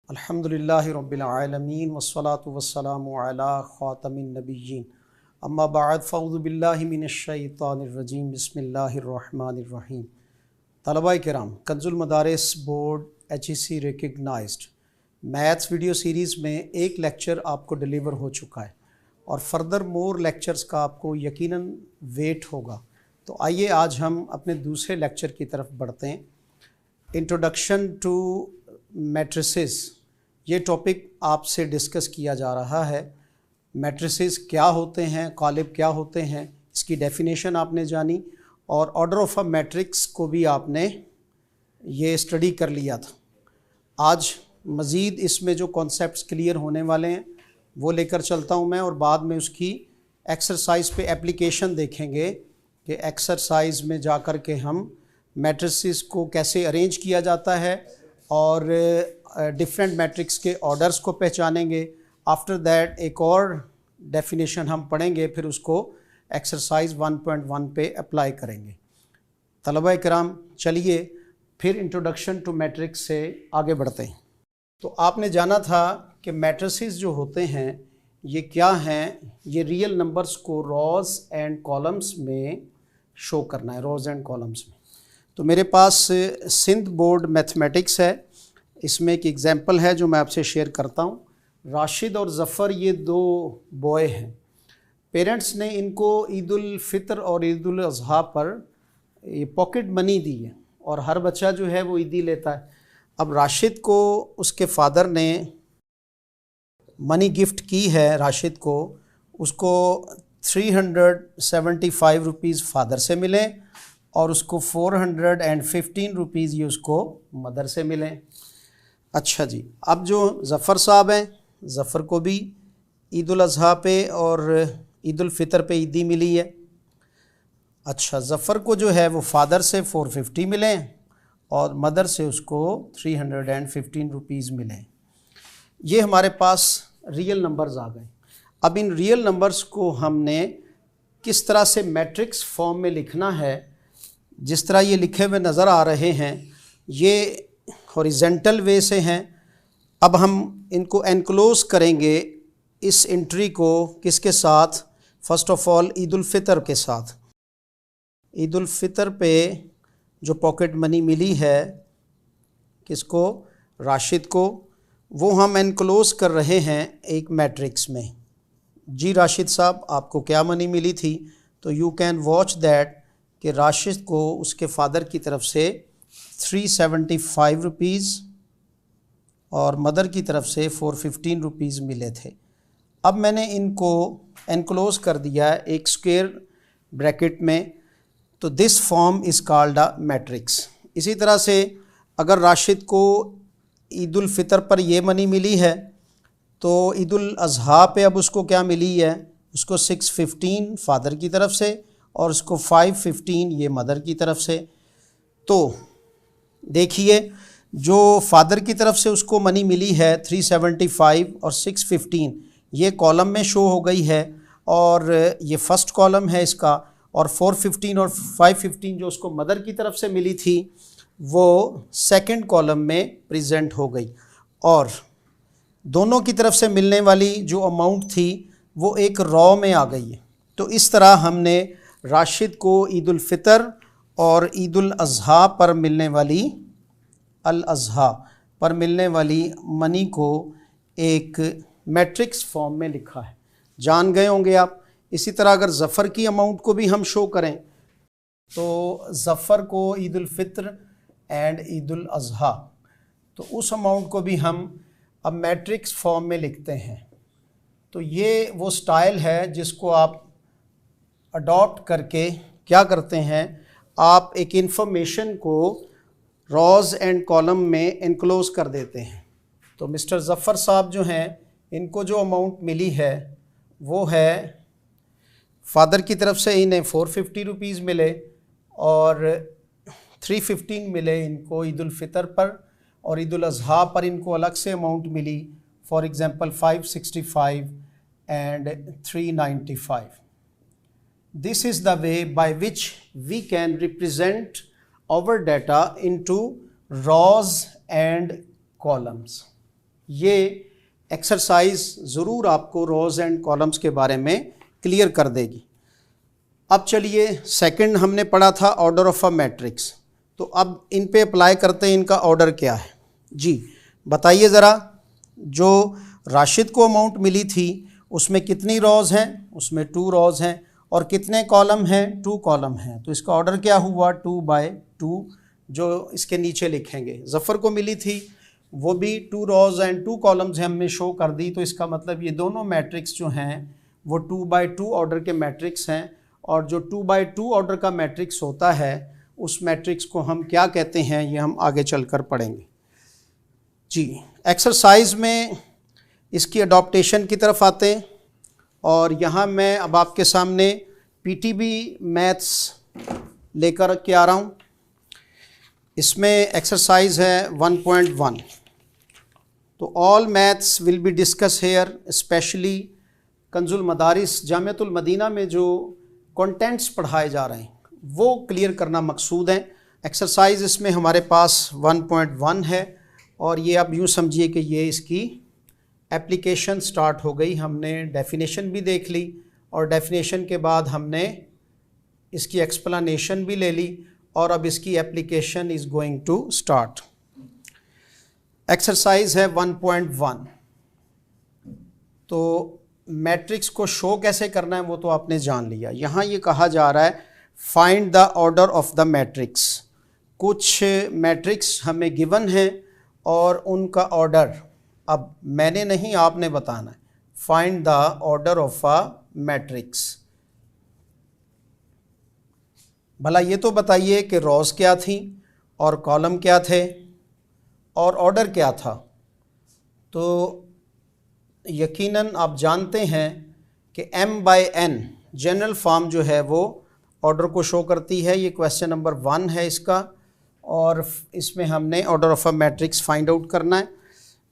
अल्हम्दुलिल्लाहि रब्बिल आलमीन वस्सलातु वस्सलामु अला ख़ातमिन नबिय्यीन अम्मा बअद फ़अऊज़ु बिल्लाहि मिनश शैतानिर रजीम बिस्मिल्लाहिर रहमानिर रहीम। तलबाए किराम, Kanzul Madaris board HEC recognized maths video series में एक लेक्चर आपको डिलीवर हो चुका है और फर्दर मोर लेक्चर्स का आपको यकीनन वेट होगा। तो आइए आज हम अपने दूसरे लेक्चर की तरफ बढ़ते हैं। इंट्रोडक्शन टू मैट्रिसेस, ये टॉपिक आपसे डिस्कस किया जा रहा है। मैट्रिसेस क्या होते हैं, कॉलिब क्या होते हैं, इसकी डेफिनेशन आपने जानी और ऑर्डर ऑफ अ मैट्रिक्स को भी आपने ये स्टडी कर लिया था। आज मज़ीद इसमें जो कॉन्सेप्ट्स क्लियर होने वाले हैं वो लेकर चलता हूँ मैं, और बाद में उसकी एक्सरसाइज पे एप्लीकेशन देखेंगे कि एक्सरसाइज में जा कर के हम मैट्रिसेस को कैसे अरेंज किया जाता है और डिफरेंट मैट्रिक्स के ऑर्डर्स को पहचानेंगे। आफ्टर दैट एक और डेफिनेशन हम पढ़ेंगे, फिर उसको एक्सरसाइज 1.1 पे अप्लाई करेंगे। तलबा किराम, चलिए फिर इंट्रोडक्शन टू मैट्रिक्स से आगे बढ़ते हैं। तो आपने जाना था कि मैट्रिसेस जो होते हैं ये क्या हैं, ये रियल नंबर्स को रॉज एंड कॉलम्स में शो करना है, रॉज एंड कॉलम्स में। तो मेरे पास सिंध बोर्ड मैथमेटिक्स है, इसमें एक एग्जांपल है जो मैं आपसे शेयर करता हूँ। राशिद और ज़फ़र ये दो बॉय हैं। पेरेंट्स ने इनको ईद उल फ़ितर और ईद उल अज़हा पर ये पॉकेट मनी दी है और हर बच्चा जो है वो ईदी लेता है। अब राशिद को उसके फादर ने मनी गिफ्ट की है, राशिद को उसको 375 रुपीज़ फादर से मिले और उसको 415 रुपीज़ ये उसको मदर से मिले। अच्छा जी, अब जो ज़फ़र साहब हैं, ज़फ़र को भी ईद उल अज़हा पे और ईद उल फ़ितर पे ईदी मिली है। अच्छा, ज़फ़र को जो है वो फादर से 450 मिले और मदर से उसको 315 रुपीज़ मिले। ये हमारे पास रियल नंबर्स आ गए। अब इन रियल नंबर्स को हमने किस तरह से मैट्रिक्स फॉर्म में लिखना है, जिस तरह ये लिखे हुए नज़र आ रहे हैं ये हॉरिजेंटल वे से हैं। अब हम इनको एनक्लोज करेंगे इस एंट्री को किसके साथ, first of all Eid ul Fitr के साथ। ईद उल फ़ितर पे जो पॉकेट मनी मिली है किसको, राशिद को, वो हम एनक्लोज कर रहे हैं एक मैट्रिक्स में। जी राशिद साहब, आपको क्या मनी मिली थी? तो यू कैन वॉच दैट कि राशिद को उसके फादर की तरफ से 375 रुपीज़ और मदर की तरफ से 415 रुपीज़ मिले थे। अब मैंने इनको एनक्लोज कर दिया है एक स्क्वायर ब्रैकेट में, तो this form is called a matrix. इसी तरह से अगर राशिद को ईद उल फ़ितर पर ये मनी मिली है तो ईद उल अज़हा पे अब उसको क्या मिली है, उसको 615 फादर की तरफ से और उसको 515 ये मदर की तरफ से। तो देखिए, जो फादर की तरफ से उसको मनी मिली है 375 और 615 ये कॉलम में शो हो गई है और ये फर्स्ट कॉलम है इसका, और 415 और 515 जो उसको मदर की तरफ से मिली थी वो सेकंड कॉलम में प्रेजेंट हो गई। और दोनों की तरफ से मिलने वाली जो अमाउंट थी वो एक रॉ में आ गई है। तो इस तरह हमने राशिद को ईद उल फ़ितर और ईद उल अज़हा पर मिलने वाली मनी को एक मैट्रिक्स फॉर्म में लिखा है। जान गए होंगे आप। इसी तरह अगर ज़फ़र की अमाउंट को भी हम शो करें तो ज़फ़र को ईद उल फ़ितर एंड ईद उल अज़हा, तो उस अमाउंट को भी हम अब मैट्रिक्स फॉर्म में लिखते हैं। तो ये वो स्टाइल है जिसको आप अडॉप्ट करके क्या करते हैं, आप एक इन्फॉर्मेशन को रॉज एंड कॉलम में एनक्लोज कर देते हैं। तो मिस्टर ज़फ़र साहब जो हैं, इनको जो अमाउंट मिली है वो है फादर की तरफ से इन्हें 450 रुपीज़ मिले और 315 मिले इनको ईद उल फ़ितर पर, और ईद उल अज़हा पर इनको अलग से अमाउंट मिली, for example 565 and 395। This is the way by which we can represent our data into rows and columns. ये एक्सरसाइज ज़रूर आपको रोज़ एंड कॉलम्स के बारे में क्लियर कर देगी। अब चलिए सेकंड हमने पढ़ा था ऑर्डर ऑफ अ मैट्रिक्स, तो अब इन पे अप्लाई करते हैं, इनका ऑर्डर क्या है जी बताइए ज़रा। जो राशिद को अमाउंट मिली थी उसमें कितनी रोज़ हैं, उसमें 2 रोज़ हैं, और कितने कॉलम हैं, 2 कॉलम हैं, तो इसका ऑर्डर क्या हुआ 2/2 जो इसके नीचे लिखेंगे। ज़फ़र को मिली थी वो भी 2 रोज़ एंड 2 कॉलम्स हमने शो कर दी, तो इसका मतलब ये दोनों मैट्रिक्स जो हैं वो 2/2 ऑर्डर के मैट्रिक्स हैं, और जो 2/2 ऑर्डर का मैट्रिक्स होता है उस मैट्रिक्स को हम क्या कहते हैं ये हम आगे चलकर पढ़ेंगे जी। एक्सरसाइज में इसकी अडॉप्टेशन की तरफ आते हैं, और यहाँ मैं अब आपके सामने पीटीबी मैथ्स लेकर के आ रहा हूँ। इसमें एक्सरसाइज है 1.1। तो all maths will be discuss here, specially Kanzul Madaris Jamiatul Madina में जो कंटेंट्स पढ़ाए जा रहे हैं वो क्लियर करना मकसूद है। एक्सरसाइज इसमें हमारे पास 1.1 है, और ये अब यूँ समझिए कि ये इसकी एप्लीकेशन स्टार्ट हो गई। हमने डेफिनेशन भी देख ली, और डेफिनेशन के बाद हमने इसकी एक्सप्लेनेशन भी ले ली, और अब इसकी application is going to start. Exercise है 1.1। तो मैट्रिक्स को शो कैसे करना है वो तो आपने जान लिया। यहाँ ये कहा जा रहा है find the order of the matrix. कुछ मैट्रिक्स हमें गिवन है और उनका ऑर्डर अब मैंने नहीं आपने बताना है। Find the order of a matrix. भला ये तो बताइए कि रोज़ क्या थी और कॉलम क्या थे और ऑर्डर क्या था। तो यकीनन आप जानते हैं कि m/n जनरल फॉर्म जो है वो ऑर्डर को शो करती है। ये क्वेश्चन नंबर 1 है इसका, और इसमें हमने order of a matrix find out करना है।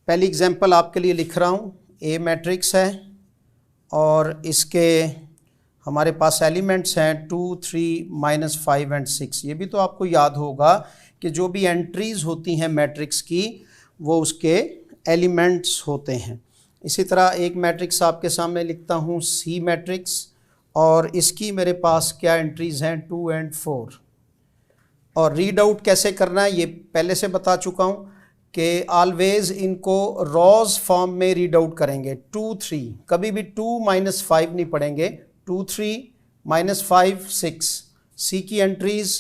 पहली एग्जांपल आपके लिए लिख रहा हूँ। ए मैट्रिक्स है और इसके हमारे पास एलिमेंट्स हैं 2, 3, -5 एंड 6। ये भी तो आपको याद होगा कि जो भी एंट्रीज़ होती हैं मैट्रिक्स की वो उसके एलिमेंट्स होते हैं। इसी तरह एक मैट्रिक्स आपके सामने लिखता हूँ सी मैट्रिक्स, और इसकी मेरे पास क्या एंट्रीज़ हैं 2 और 4। और रीड आउट कैसे करना है ये पहले से बता चुका हूँ कि ऑलवेज़ इनको रोज़ फॉर्म में रीड आउट करेंगे। 2, 3 कभी भी 2 - 5 नहीं पढ़ेंगे। 2, 3 -5 6। सी की एंट्रीज़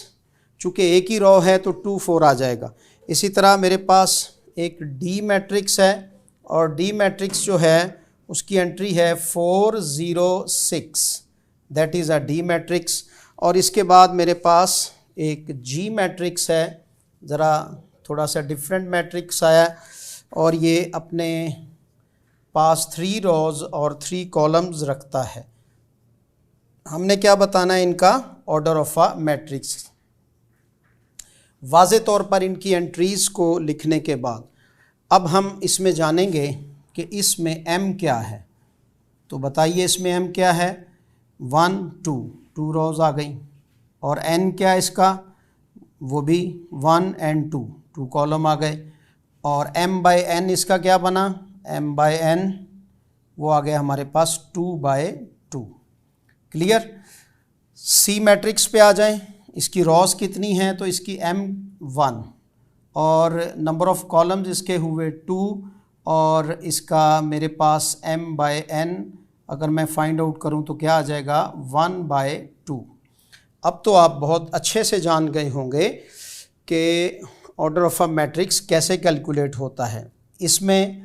चूँकि एक ही रो है तो 2, 4 आ जाएगा। इसी तरह मेरे पास एक डी मैट्रिक्स है, और डी मैट्रिक्स जो है उसकी एंट्री है 4, 0, 6, that is a D matrix. और इसके बाद मेरे पास एक जी मैट्रिक्स है, ज़रा थोड़ा सा डिफरेंट मैट्रिक्स आया, और ये अपने पास 3 रोज़ और 3 कॉलम्स रखता है। हमने क्या बताना है इनका ऑर्डर ऑफ अ मैट्रिक्स। वाज़े तौर पर इनकी एंट्रीज़ को लिखने के बाद अब हम इसमें जानेंगे कि इसमें m क्या है। तो बताइए इसमें m क्या है। 1, 2 रोज़ आ गई, और n क्या है इसका, वो भी 1 और 2 कॉलम आ गए, और m/n इसका क्या बना, m/n वो आ गया हमारे पास 2/2। क्लियर। सी मैट्रिक्स पे आ जाएं। इसकी रॉस कितनी हैं, तो इसकी m1, और नंबर ऑफ़ कॉलम्स इसके हुए 2, और इसका मेरे पास m/n अगर मैं फाइंड आउट करूं तो क्या आ जाएगा 1/2। अब तो आप बहुत अच्छे से जान गए होंगे कि ऑर्डर ऑफ अ मैट्रिक्स कैसे कैलकुलेट होता है। इसमें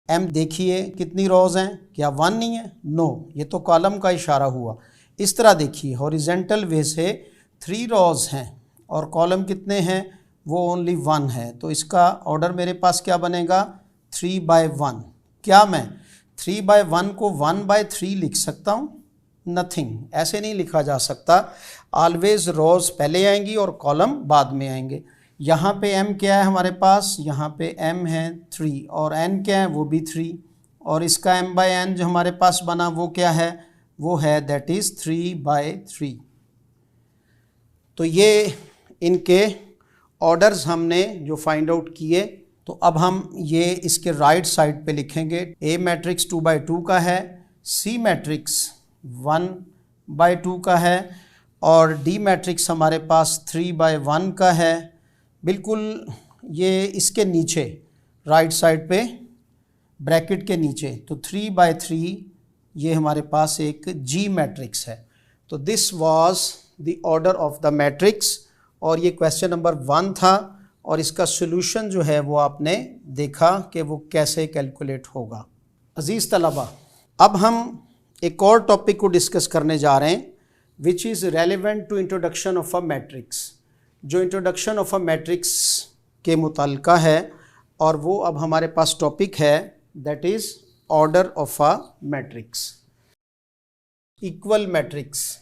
m देखिए कितनी रोज़ हैं, क्या 1 नहीं है, नो, ये तो कॉलम का इशारा हुआ। इस तरह देखिए हॉरिजेंटल वे से 3 रोज़ हैं और कॉलम कितने हैं, वो ओनली 1 है। तो इसका ऑर्डर मेरे पास क्या बनेगा 3/1। क्या मैं 3/1 को 1/3 लिख सकता हूँ? नथिंग, ऐसे नहीं लिखा जा सकता। ऑलवेज रोज़ पहले आएंगी और कॉलम बाद में आएंगे। यहाँ पे m क्या है हमारे पास, यहाँ पे m है 3, और n क्या है, वो भी 3, और इसका m/n जो हमारे पास बना वो क्या है, वो है दैट इज़ 3/3। तो ये इनके ऑर्डर्स हमने जो फाइंड आउट किए तो अब हम ये इसके राइट साइड पे लिखेंगे। ए मैट्रिक्स 2/2 का है, सी मैट्रिक्स 1/2 का है और डी मैट्रिक्स हमारे पास 3/1 का है। बिल्कुल ये इसके नीचे राइट साइड पे ब्रैकेट के नीचे, तो 3/3 ये हमारे पास एक जी मैट्रिक्स है। तो this was the order of the matrix और ये क्वेश्चन नंबर 1 था और इसका सॉल्यूशन जो है वो आपने देखा कि वो कैसे कैलकुलेट होगा। अजीज़ तलबा, अब हम एक और टॉपिक को डिस्कस करने जा रहे हैं which is relevant to introduction of a matrix, जो इंट्रोडक्शन ऑफ अ मैट्रिक्स के मुताल्लिका है और वो अब हमारे पास टॉपिक है that is order of a matrix. Equal matrix,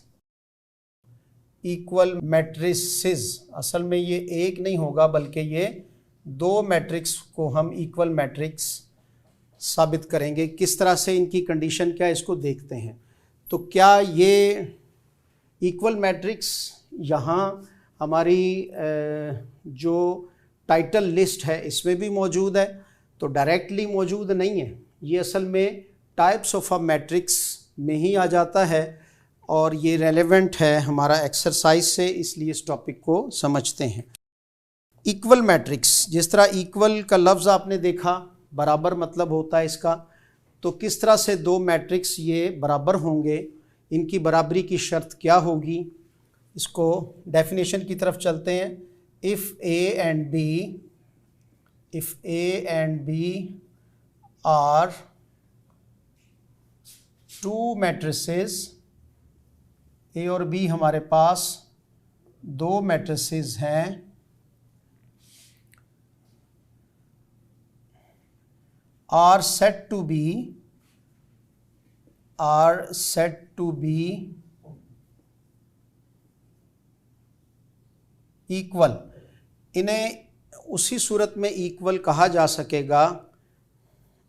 equal matrices, असल में ये एक नहीं होगा बल्कि ये 2 मैट्रिक्स को हम इक्वल मैट्रिक्स साबित करेंगे। किस तरह से, इनकी कंडीशन क्या है, इसको देखते हैं। तो क्या ये इक्वल मैट्रिक्स यहाँ हमारी जो टाइटल लिस्ट है इसमें भी मौजूद है? तो डायरेक्टली मौजूद नहीं है, ये असल में टाइप्स ऑफ अ मैट्रिक्स में ही आ जाता है और ये रेलेवेंट है हमारा एक्सरसाइज से, इसलिए इस टॉपिक को समझते हैं। इक्वल मैट्रिक्स, जिस तरह इक्वल का लफ्ज़ आपने देखा, बराबर मतलब होता है इसका, तो किस तरह से 2 मैट्रिक्स ये बराबर होंगे, इनकी बराबरी की शर्त क्या होगी, इसको डेफिनेशन की तरफ चलते हैं। If A and B are 2 matrices, A और बी हमारे पास 2 मैट्रिसेस हैं, are set to be equal, इन्हें उसी सूरत में इक्वल कहा जा सकेगा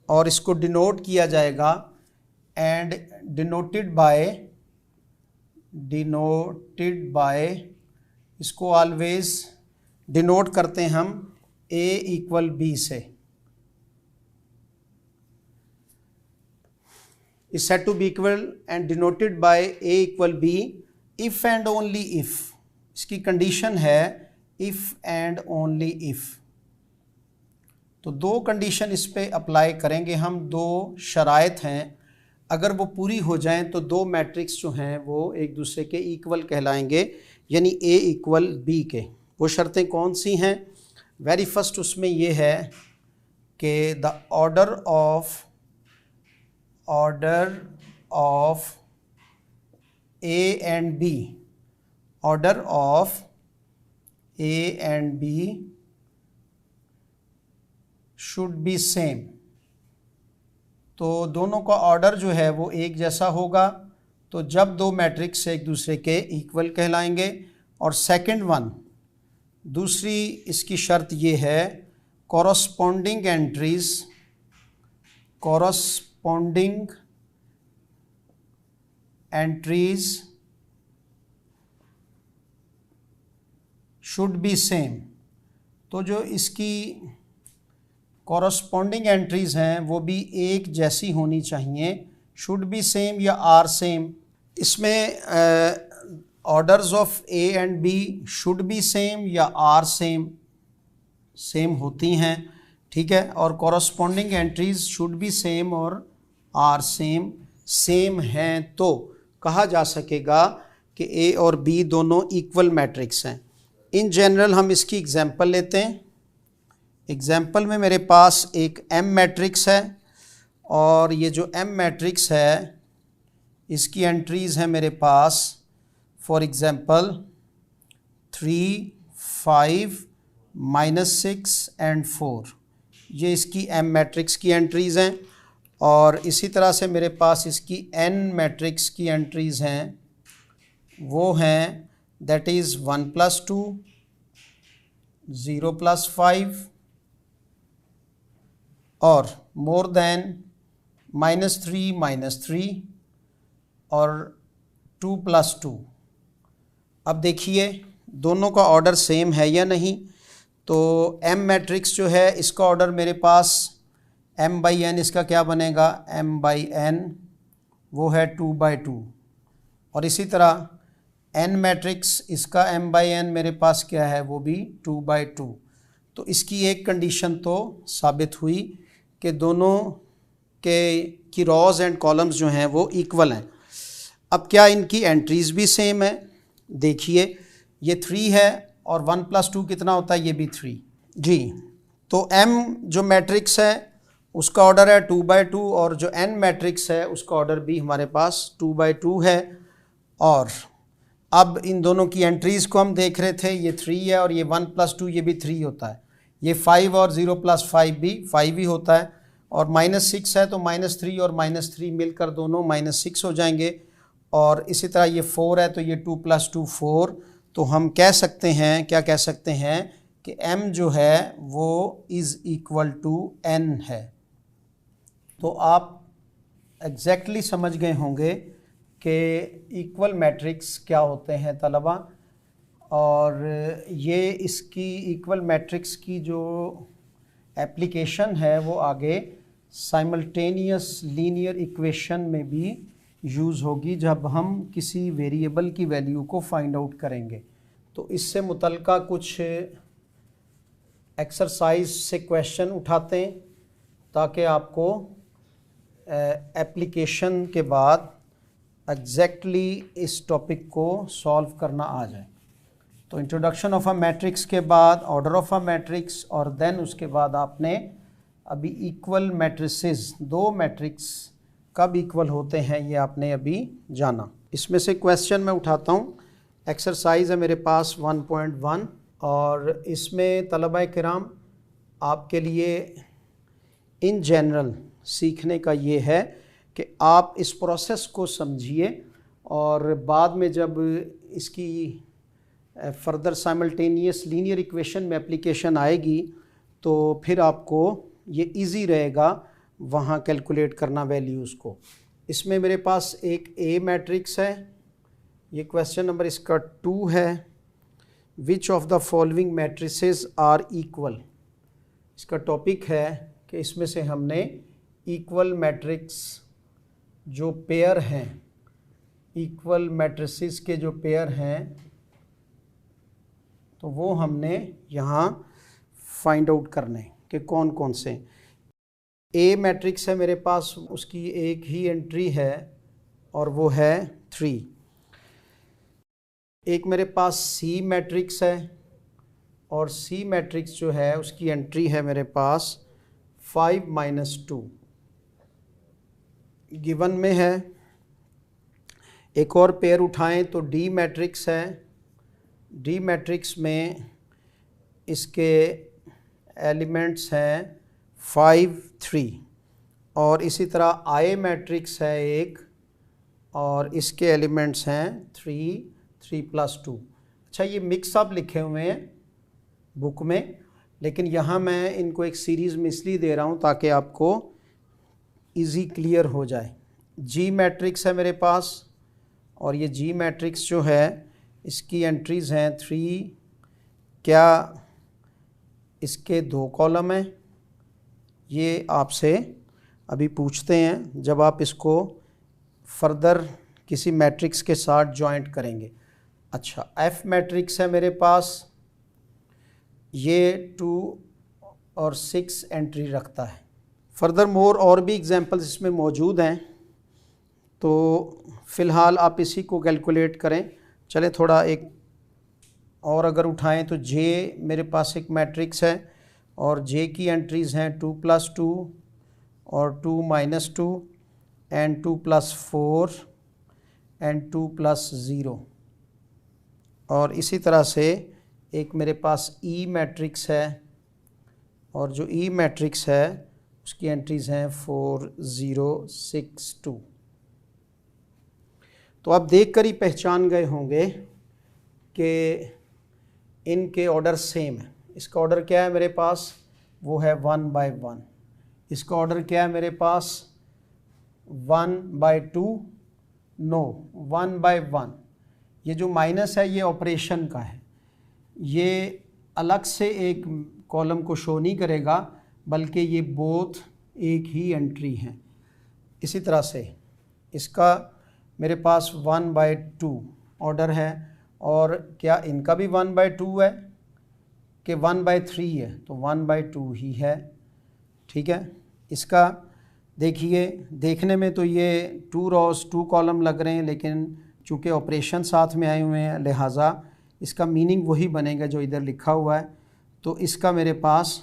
और इसको डिनोट किया जाएगा एंड डिनोटेड बाय, इसको ऑलवेज डिनोट करते हैं हम ए इक्वल बी से। is said to be equal and denoted by a equal b if and only if, इसकी कंडीशन है if and only if। तो 2 कंडीशन इस पे अप्लाई करेंगे हम, 2 शराइत हैं, अगर वो पूरी हो जाएं तो 2 मैट्रिक्स जो हैं वो एक दूसरे के इक्वल कहलाएंगे, यानी a इक्वल b के। वो शर्तें कौन सी हैं? वेरी फर्स्ट उसमें ये है कि the order of A and B, order of A and B should be same. तो दोनों का ऑर्डर जो है वो एक जैसा होगा, तो जब 2 मैट्रिक्स एक दूसरे के इक्वल कहलाएंगे। और सेकंड वन, दूसरी इसकी शर्त ये है, corresponding entries should be same. तो जो इसकी कॉरस्पॉन्डिंग एंट्रीज हैं वो भी एक जैसी होनी चाहिए, शुड बी सेम या आर सेम। इसमें orders of A and B should be same या आर सेम होती हैं, ठीक है। और corresponding entries should be same और आर सेम हैं, तो कहा जा सकेगा कि ए और बी दोनों इक्वल मैट्रिक्स हैं। इन जनरल हम इसकी एग्जांपल लेते हैं। एग्जांपल में मेरे पास एक एम मैट्रिक्स है और ये जो एम मैट्रिक्स है इसकी एंट्रीज़ हैं मेरे पास, फॉर एग्ज़ाम्पल 3, 5, -6 एंड 4, ये इसकी एम मैट्रिक्स की एंट्रीज़ हैं। और इसी तरह से मेरे पास इसकी एन मैट्रिक्स की एंट्रीज़ हैं, वो हैं दैट इज़ 1 + 2, 0 + 5 और मोर देन -3, -3 और 2 + 2। अब देखिए दोनों का ऑर्डर सेम है या नहीं। तो m मैट्रिक्स जो है इसका ऑर्डर मेरे पास m/n, इसका क्या बनेगा m/n, वो है 2/2। और इसी तरह n मैट्रिक्स इसका m/n मेरे पास क्या है, वो भी 2/2। तो इसकी एक कंडीशन तो साबित हुई कि दोनों की रॉज एंड कॉलम्स जो हैं वो इक्वल हैं। अब क्या इनकी एंट्रीज़ भी सेम है? देखिए ये 3 है और 1 + 2 कितना होता है, ये भी 3 जी। तो m जो मैट्रिक्स है उसका ऑर्डर है 2/2 और जो n मैट्रिक्स है उसका ऑर्डर भी हमारे पास 2/2 है। और अब इन दोनों की एंट्रीज़ को हम देख रहे थे, ये 3 है और ये 1 + 2 ये भी 3 होता है, ये 5 और 0 + 5 भी 5 ही होता है, और -6 है तो -3 और -3 मिलकर दोनों -6 हो जाएंगे। और इसी तरह ये 4 है तो ये 2 + 2 4। तो हम कह सकते हैं, क्या कह सकते हैं कि m जो है वो = n है। तो आप एग्जैक्टली समझ गए होंगे कि इक्वल मैट्रिक्स क्या होते हैं तलबा। और ये इसकी इक्वल मैट्रिक्स की जो एप्लीकेशन है वो आगे साइमल्टेनियस लीनियर इक्वेशन में भी यूज़ होगी जब हम किसी वेरिएबल की वैल्यू को फाइंड आउट करेंगे। तो इससे मुतल्लिका कुछ एक्सरसाइज से क्वेश्चन उठाते हैं ताकि आपको एप्लीकेशन के बाद एग्जैक्टली इस टॉपिक को सॉल्व करना आ जाए। तो इंट्रोडक्शन ऑफ अ मैट्रिक्स के बाद ऑर्डर ऑफ अ मैट्रिक्स, और देन उसके बाद आपने अभी इक्वल मैट्रिसेस, 2 मैट्रिक्स कब इक्वल होते हैं ये आपने अभी जाना। इसमें से क्वेश्चन मैं उठाता हूँ। एक्सरसाइज है मेरे पास 1.1 और इसमें तलबा किराम आपके लिए इन जनरल सीखने का ये है कि आप इस प्रोसेस को समझिए और बाद में जब इसकी फर्दर साइमल्टेनियस लीनियर इक्वेशन में एप्लीकेशन आएगी तो फिर आपको ये इजी रहेगा वहाँ कैलकुलेट करना वैल्यूज़ को। इसमें मेरे पास एक A मैट्रिक्स है, ये क्वेश्चन नंबर इसका 2 है। Which of the following matrices are equal, इसका टॉपिक है कि इसमें से हमने इक्वल मैट्रिक्स जो पेयर हैं, इक्वल मैट्रिसेस के जो पेयर हैं तो वो हमने यहाँ फाइंड आउट करने कि कौन कौन से। A मैट्रिक्स है मेरे पास, उसकी एक ही एंट्री है और वो है 3। एक मेरे पास C मैट्रिक्स है और C मैट्रिक्स जो है उसकी एंट्री है मेरे पास 5 - 2 गिवन में है। एक और पेयर उठाएं तो D मैट्रिक्स है। D मैट्रिक्स में इसके एलिमेंट्स हैं 5 3 और इसी तरह I मैट्रिक्स है एक और इसके एलिमेंट्स हैं 3 3 + 2। अच्छा ये मिक्सअप लिखे हुए हैं बुक में, लेकिन यहाँ मैं इनको एक सीरीज़ में इसलिए दे रहा हूँ ताकि आपको इजी क्लियर हो जाए। G मैट्रिक्स है मेरे पास और ये G मैट्रिक्स जो है इसकी एंट्रीज़ हैं 3, क्या इसके 2 कॉलम हैं? ये आपसे अभी पूछते हैं जब आप इसको फर्दर किसी मैट्रिक्स के साथ जॉइंट करेंगे। अच्छा F मैट्रिक्स है मेरे पास, ये 2 और 6 एंट्री रखता है। फर्दर मोर और भी एग्जांपल्स इसमें मौजूद हैं, तो फ़िलहाल आप इसी को कैलकुलेट करें। चलें थोड़ा एक और अगर उठाएं तो J मेरे पास एक मैट्रिक्स है और J की एंट्रीज़ हैं 2 + 2 और 2 - 2 एंड 2 + 4 एंड 2 + 0। और इसी तरह से एक मेरे पास E मैट्रिक्स है और जो E मैट्रिक्स है उसकी एंट्रीज़ हैं 4 0 6 2। तो आप देखकर ही पहचान गए होंगे कि इनके ऑर्डर सेम है। इसका ऑर्डर क्या है मेरे पास, वो है 1/1। इसका ऑर्डर क्या है मेरे पास 1/2, नो 1/1। ये जो माइनस है ये ऑपरेशन का है, ये अलग से एक कॉलम को शो नहीं करेगा, बल्कि ये बोथ एक ही एंट्री हैं। इसी तरह से इसका मेरे पास 1/2 ऑर्डर है, और क्या इनका भी 1/2 है कि 1/3 है? तो 1/2 ही है। ठीक है, इसका देखिए, देखने में तो ये 2 रॉस 2 कॉलम लग रहे हैं, लेकिन चूँकि ऑपरेशन साथ में आए हुए हैं लिहाजा इसका मीनिंग वही बनेगा जो इधर लिखा हुआ है। तो इसका मेरे पास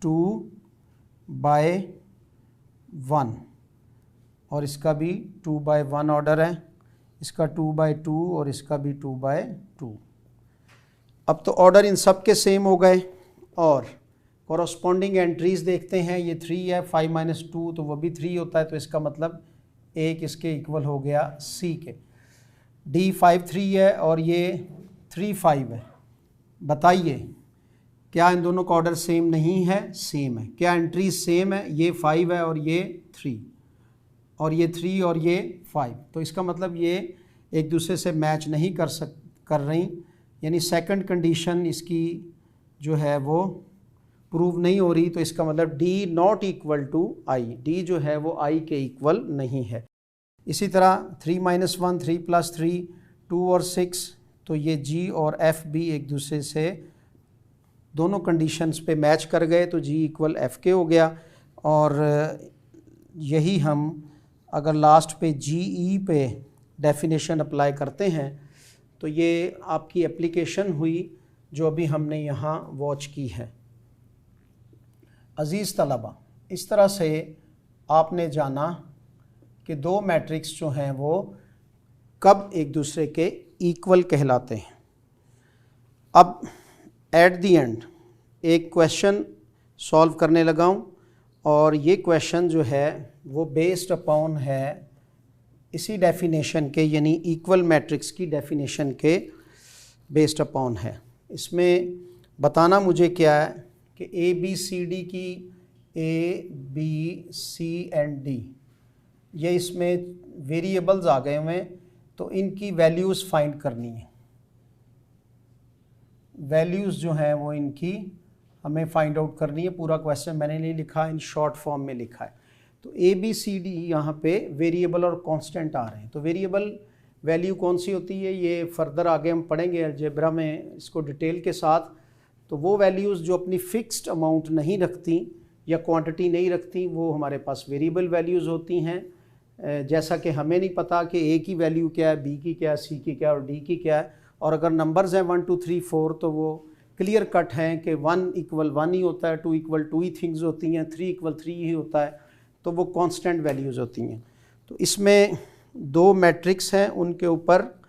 2/1 और इसका भी 2/1 ऑर्डर है, इसका 2/2 और इसका भी 2/2। अब तो ऑर्डर इन सब के सेम हो गए, और कॉरस्पॉन्डिंग एंट्रीज़ देखते हैं। ये 3 है, 5 - 2 तो वो भी 3 होता है, तो इसका मतलब एक इसके इक्वल हो गया सी के। D 5 3 है और ये 3 5 है। बताइए क्या इन दोनों का ऑर्डर सेम नहीं है? सेम है। क्या एंट्री सेम है? ये 5 है और ये 3, और ये 3 और ये 5। तो इसका मतलब ये एक दूसरे से मैच नहीं कर रही, यानी सेकंड कंडीशन इसकी जो है वो प्रूव नहीं हो रही। तो इसका मतलब D not equal to I, D जो है वो I के इक्वल नहीं है। इसी तरह 3 - 1 3 + 3 2 और 6, तो ये G और F भी एक दूसरे से दोनों कंडीशंस पे मैच कर गए, तो G इक्वल F के हो गया। और यही हम अगर लास्ट पे GE पे डेफिनेशन अप्लाई करते हैं तो ये आपकी एप्लीकेशन हुई जो अभी हमने यहाँ वॉच की है। अज़ीज़ तलबा, इस तरह से आपने जाना कि दो मैट्रिक्स जो हैं वो कब एक दूसरे के इक्वल कहलाते हैं। अब एट द एंड एक क्वेश्चन सॉल्व करने लगा हूँ, और ये क्वेश्चन जो है वो बेस्ड अपॉन है इसी डेफिनेशन के, यानी इक्वल मैट्रिक्स की डेफिनेशन के बेस्ड अपॉन है। इसमें बताना मुझे क्या है कि ABCD की ABC and D ये इसमें वेरिएबल्स आ गए हुए हैं, तो इनकी वैल्यूज़ फाइंड करनी है। वैल्यूज़ जो हैं वो इनकी हमें फाइंड आउट करनी है। पूरा क्वेश्चन मैंने नहीं लिखा, इन शॉर्ट फॉर्म में लिखा है। तो ABCD यहाँ पे वेरिएबल और कांस्टेंट आ रहे हैं। तो वेरिएबल वैल्यू कौन सी होती है ये फर्दर आगे हम पढ़ेंगे अलजेब्रा में इसको डिटेल के साथ। तो वो वैल्यूज़ जो अपनी फ़िक्स्ड अमाउंट नहीं रखती या क्वांटिटी नहीं रखती वो हमारे पास वेरिएबल वैल्यूज़ होती हैं। जैसा कि हमें नहीं पता कि A की वैल्यू क्या है, B की क्या है, C की क्या है और D की क्या है। और अगर नंबर्स हैं 1 2 3 4 तो वो क्लियर कट हैं कि 1 = 1 ही होता है, 2 = 2 ही थिंग्स होती हैं, 3 = 3 ही होता है, तो वो कांस्टेंट वैल्यूज़ होती हैं। तो इसमें दो मैट्रिक्स हैं, उनके ऊपर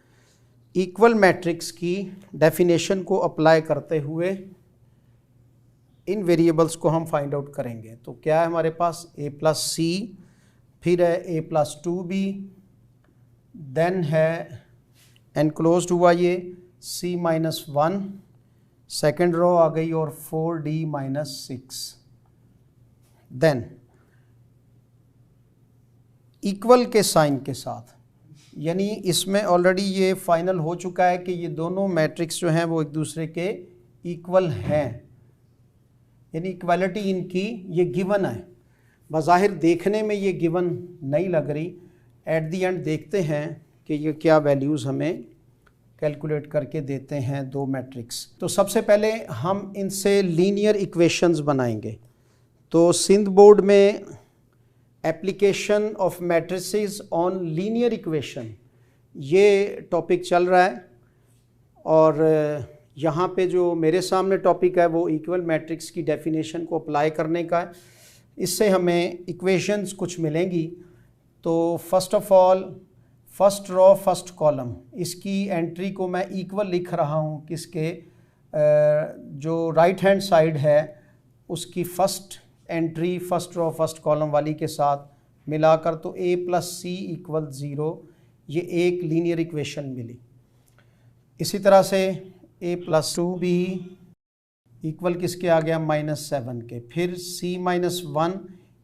इक्वल मैट्रिक्स की डेफिनेशन को अप्लाई करते हुए इन वेरिएबल्स को हम फाइंड आउट करेंगे। तो क्या है हमारे पास A + C, फिर है A + 2B, देन है एनक्लोज्ड हुआ ये C - 1, सेकेंड रो आ गई, और 4D - 6। देन इक्वल के साइन के साथ, यानी इसमें ऑलरेडी ये फाइनल हो चुका है कि ये दोनों मैट्रिक्स जो हैं वो एक दूसरे के इक्वल हैं, यानी इक्वालिटी इनकी ये गिवन है। बज़ाहिर देखने में ये गिवन नहीं लग रही, एट दी एंड देखते हैं कि ये क्या वैल्यूज़ हमें कैलकुलेट करके देते हैं दो मैट्रिक्स। तो सबसे पहले हम इनसे लीनियर इक्वेशंस बनाएंगे। तो सिंध बोर्ड में application of matrices on linear equation ये टॉपिक चल रहा है, और यहाँ पे जो मेरे सामने टॉपिक है वो इक्वल मैट्रिक्स की डेफिनेशन को अप्लाई करने का है। इससे हमें इक्वेशंस कुछ मिलेंगी। तो first of all first row first column, इसकी एंट्री को मैं इक्वल लिख रहा हूँ किसके, जो राइट हैंड साइड है उसकी first entry first row first column वाली के साथ मिलाकर, तो A + C = 0, ये एक लीनियर इक्वेशन मिली। इसी तरह से A + 2B इक्वल किसके आ गया, -7 के। फिर C - 1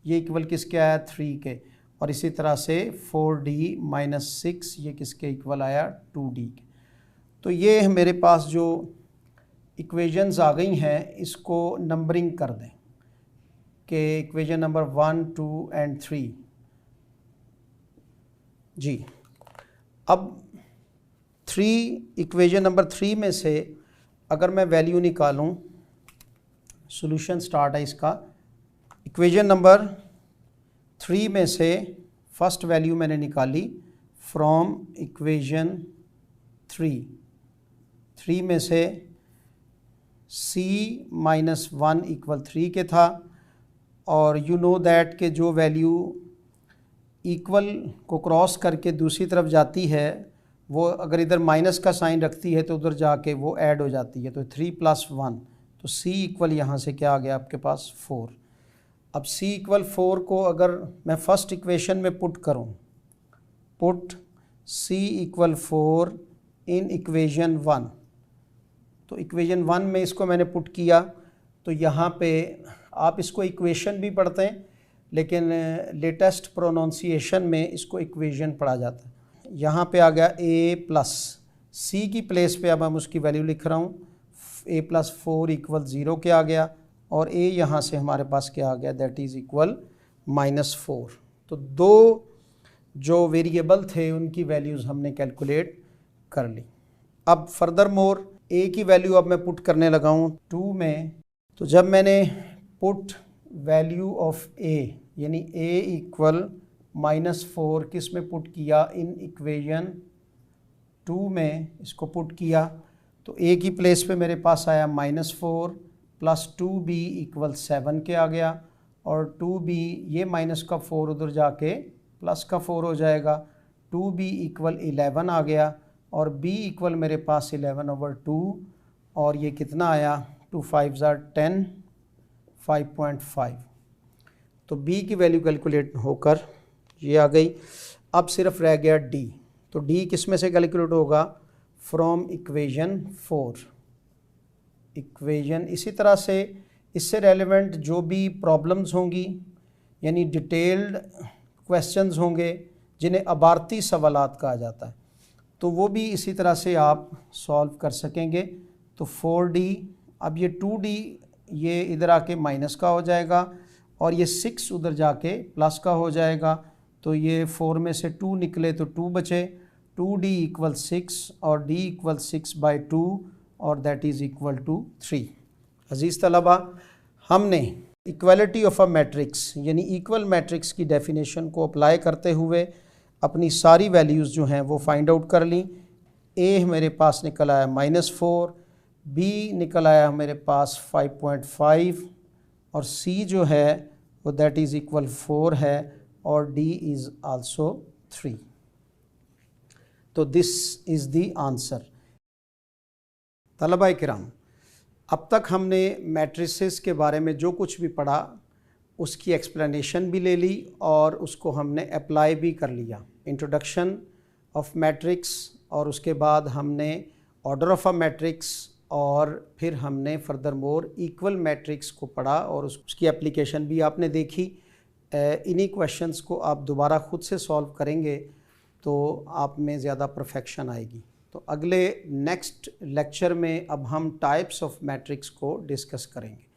ये इक्वल किसके आया, 3 के। और इसी तरह से 4D - 6 ये किसके इक्वल आया, 2D के। तो ये मेरे पास जो इक्वेशंस आ गई हैं, इसको नंबरिंग कर दें कि इक्वेशन नंबर 1, 2 एंड 3 जी। अब 3 इक्वेशन नंबर 3 में से अगर मैं वैल्यू निकालूं, सॉल्यूशन स्टार्ट है इसका। इक्वेशन नंबर 3 में से फर्स्ट वैल्यू मैंने निकाली फ्रॉम इक्वेशन 3 में से c - 1 = 3 के था, और यू नो दैट के जो वैल्यू इक्वल को क्रॉस करके दूसरी तरफ जाती है वो अगर इधर माइनस का साइन रखती है तो उधर जाके वो ऐड हो जाती है। तो 3 + 1, तो c इक्वल यहाँ से क्या आ गया आपके पास 4। अब c = 4 को अगर मैं फर्स्ट इक्वेशन में पुट करूँ, पुट c = 4 इन इक्वेशन 1, तो इक्वेशन 1 में इसको मैंने पुट किया तो यहाँ पे आप इसको इक्वेशन भी पढ़ते हैं लेकिन लेटेस्ट प्रोनाउंसिएशन में इसको इक्वेशन पढ़ा जाता है। यहाँ पे आ गया a + c की प्लेस पे अब हम उसकी वैल्यू लिख रहा हूँ, a + 4 = 0 के आ गया, और a यहाँ से हमारे पास क्या आ गया, दैट इज़ इक्वल -4। तो दो जो वेरिएबल थे उनकी वैल्यूज़ हमने कैलकुलेट कर ली। अब फर्दर मोर a की वैल्यू अब मैं पुट करने लगा हूँ 2 में। तो जब मैंने पुट वैल्यू ऑफ a यानी a = -4 किस में पुट किया, इन इक्वेशन 2 में इसको पुट किया, तो a की प्लेस पे मेरे पास आया -4 + 2b = 7 के आ गया, और 2b ये माइनस का 4 उधर जाके प्लस का 4 हो जाएगा, 2b = 11 आ गया, और b इक्वल मेरे पास 11/2, और ये कितना आया 2 × 5 = 10, 5.5। तो b की वैल्यू कैलकुलेट होकर ये आ गई। अब सिर्फ रह गया d, तो d किस में से कैलकुलेट होगा, फ्रॉम इक्वेशन 4 इक्वेशन। इसी तरह से इससे रेलेवेंट जो भी प्रॉब्लम्स होंगी यानी डिटेल्ड क्वेश्चंस होंगे जिन्हें अबारती सवालात कहा जाता है, तो वो भी इसी तरह से आप सॉल्व कर सकेंगे। तो 4d, अब ये 2d ये इधर आके माइनस का हो जाएगा, और ये 6 उधर जाके प्लस का हो जाएगा, तो ये 4 में से 2 निकले तो 2 बचे, 2d = 6 और d = 6/2, और दैट इज़ इक्वल टू 3। अजीज़ तलबा, हमने इक्वलिटी ऑफ अ मैट्रिक्स यानी इक्वल मैट्रिक्स की डेफिनेशन को अप्लाई करते हुए अपनी सारी वैल्यूज़ जो हैं वो फाइंड आउट कर ली। a मेरे पास निकल आया -4, b निकल आया मेरे पास 5.5, और c जो है वो दैट इज़ इक्वल 4 है, और d इज़ आल्सो 3। तो दिस इज़ द आंसर। तलबा किराम, अब तक हमने मैट्रिसेस के बारे में जो कुछ भी पढ़ा उसकी एक्सप्लेनेशन भी ले ली और उसको हमने अप्लाई भी कर लिया। इंट्रोडक्शन ऑफ मैट्रिक्स, और उसके बाद हमने ऑर्डर ऑफ अ मैट्रिक्स, और फिर हमने फर्दर मोर इक्वल मैट्रिक्स को पढ़ा और उसकी एप्लीकेशन भी आपने देखी। इन्हीं क्वेश्चंस को आप दोबारा ख़ुद से सॉल्व करेंगे तो आप में ज़्यादा परफेक्शन आएगी। तो अगले नेक्स्ट लेक्चर में अब हम टाइप्स ऑफ मैट्रिक्स को डिस्कस करेंगे।